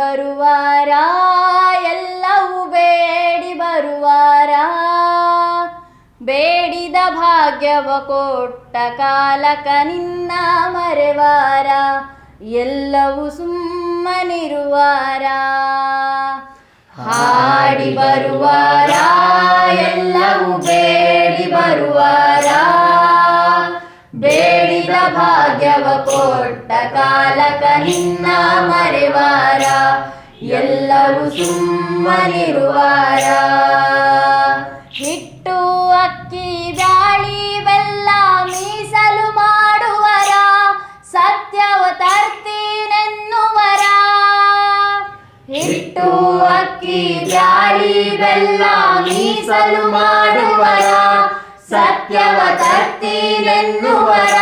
ಬರುವಾರ ಎಲ್ಲವೂ ಬೇಡಿ ಬರುವಾರ ಬೇಡಿದ ಭಾಗ್ಯವ ಕೊಟ್ಟ ಕಾಲಕ ನಿನ್ನ ಮರೆವಾರ ಎಲ್ಲವೂ ಸುಮ್ಮನಿರುವಾರ ಹಾಡಿ ಬರುವಾರ ಎಲ್ಲವೂ ಬೇಡಿ ಬರುವಾರ ಬೇಡಿದ ಭಾಗ್ಯವ ಕೊಟ್ಟ ಕಾಲಕ ನಿನ್ನ ಮರೆವಾರ ಎಲ್ಲವೂ ಸುಮ್ಮನಿರುವಾರ ಹಿಟ್ಟು ಅಕ್ಕಿ ಬ್ಯಾಳಿ ಬೆಲ್ಲ ಮೀಸಲು ಮಾಡುವರ ಸತ್ಯವ ತರ್ತೀನೆನ್ನುವರ ಹಿಟ್ಟು ಅಕ್ಕಿ ಬ್ಯಾಳಿ ಬೆಲ್ಲ ಮೀಸಲು ಮಾಡುವರ ಸತ್ಯವ ತರ್ತೀನೆನ್ನುವರ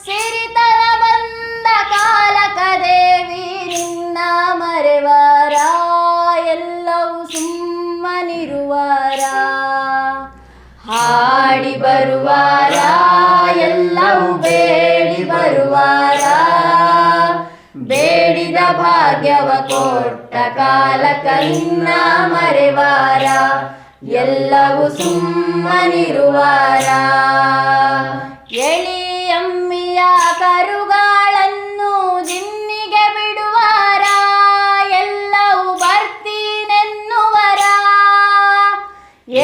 ಸಿರಿತನ ಬಂದ ಕಾಲಕ ದೇವಿ ನಿನ್ನ ಮರೆವಾರ ಎಲ್ಲವೂ ಸುಮ್ಮನಿರುವಾರ ಹಾಡಿ ಬರುವಾರ ಎಲ್ಲವೂ ಬೇಡಿ ಬರುವಾರ ಬೇಡಿದ ಭಾಗ್ಯವ ಕೊಟ್ಟ ಕಾಲಕ ನಿನ್ನ ಮರೆವಾರ ಎಲ್ಲವೂ ಸುಮ್ಮನಿರುವಾರ ಎಳಿಯಮ್ಮಿಯ ಕರುಗಳನ್ನು ಜಿನ್ನಿಗೆ ಬಿಡುವಾರ ಎಲ್ಲವೂ ಬರ್ತೀನೆನ್ನುವರ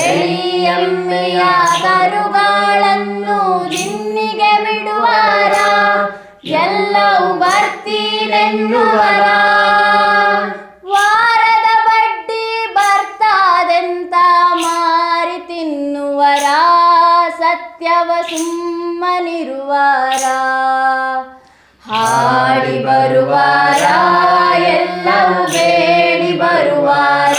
ಎಳಿಯಮ್ಮಿಯ ಕರುಗಳನ್ನು ಜಿನ್ನಿಗೆ ಬಿಡುವಾರ ಎಲ್ಲವೂ ಬರ್ತೀನೆನ್ನುವರ ವಾರದ ಬಡ್ಡಿ ಬರ್ತಾದೆಂತ ಮಾರಿ ತಿನ್ನುವರ ಸತ್ಯವ ಸುಮ್ಮನಿರುವಾರ ಹಾಡಿ ಬರುವಾರ ಎಲ್ಲವೂ ಬೇಡಿ ಬರುವಾರ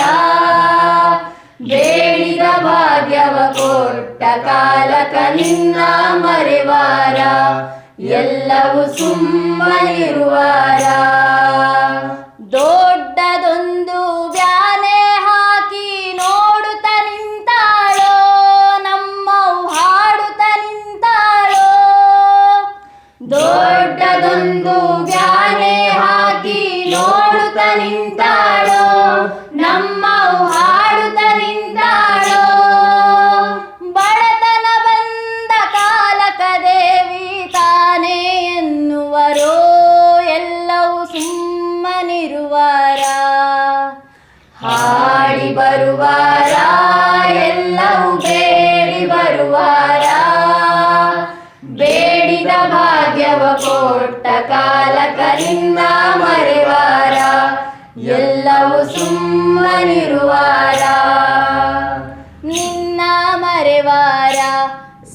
ಬೇಡಿದ ಭಾಗ್ಯವ ಕೊಟ್ಟ ಕಾಲಕ ನಿನ್ನ ಮರೆವಾರ ಎಲ್ಲವೂ ಸುಮ್ಮನಿರುವಾರ ದೊಡ್ಡದೊಂದು ಬ್ಯಾನೆ ಹಾಕಿ ನೋಡುತ್ತ ನಿಂತಾಳೋ ನಮ್ಮವು ಹಾಡುತ್ತ ನಿಂತಾಳೋ ದೊಡ್ಡದೊಂದು ಬ್ಯಾನೆ ಹಾಕಿ ನೋಡುತ್ತ ನಿಂತಾಳೋ ನಮ್ಮವು ಹಾಡುತ್ತ ನಿಂತಾಳೋ ಬಡತನ ಬಂದ ಕಾಲಕ ದೇವಿ ತಾನೇ ಎನ್ನುವರೋ ಎಲ್ಲವೂ ಸುಮ್ಮನಿರುವಾರ ಹಾಡಿ ಬರುವಾರ ಎಲ್ಲವೂ ಬೇಡಿ ಬರುವಾರ ಬೇಡಿದ ಭಾಗ್ಯವ ಕೊಟ್ಟ ಕಾಲಕ ನಿನ್ನ ಮರೆವಾರ ಎಲ್ಲವೂ ಸುಮ್ಮನಿರುವಾರ ನಿನ್ನ ಮರೆವಾರ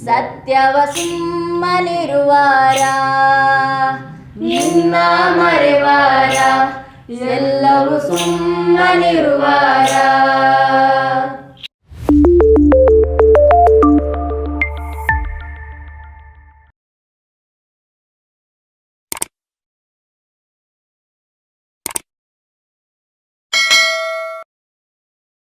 ಸತ್ಯವ ಸುಮ್ಮನಿರುವಾರ ನಿನ್ನ ಮರೆವಾರ ಎಲ್ಲವೂ ಸುಮ್ಮನಿರುವಾರ